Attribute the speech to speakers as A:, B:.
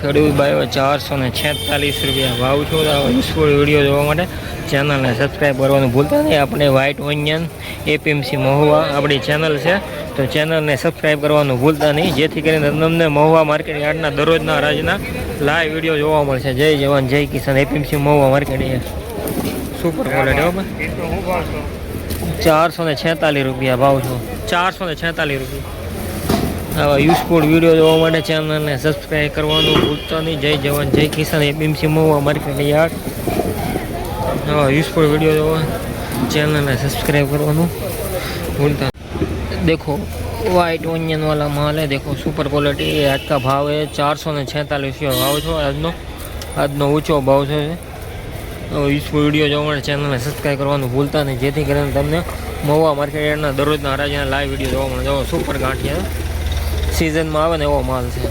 A: ખેડૂત ભાઈઓ 446 રૂપિયા ભાવ છો. યુઝફુલ વિડીયો જોવા માટે ચેનલને સબસ્ક્રાઈબ કરવાનું ભૂલતા નહીં. આપણે વ્હાઇટ ઓનિયન એપીએમસી મહુવા આપણી ચેનલ છે, તો ચેનલને સબસ્ક્રાઈબ કરવાનું ભૂલતા નહીં, જેથી કરીને તમને મહુવા માર્કેટ યાર્ડના દરરોજના રાજના લાઈવ વિડીયો જોવા મળશે. જય જવાન જય કિસાન. APMC Mahuva market super quality હો. 446 રૂપિયા ભાવ છો. 446 રૂપિયા. આવા યુઝફુલ વિડીયો જોવા માટે ચેનલને સબસ્ક્રાઈબ કરવાનું ભૂલતા નહીં. જય જવાન જય કિસાન. APMC Mahuva market yard. આવા યુઝફુલ વિડીયો જોવા चैनल सब्सक्राइब करवानो भूलता। देखो वाइट ओनियन वाला माल है, देखो सुपर क्वालिटी। आज का भाव है 446 भाव छो। आज ऊँचो भाव है। इस वीडियो जो चैनल सब्सक्राइब करवानो भूलता नहीं, जेथी करीने तमने महुआ मार्केट दररोज हराजीना लाइव विडियो जोवा मळे। सुपर गांठिया सीजन में आवे ने एवो माल है।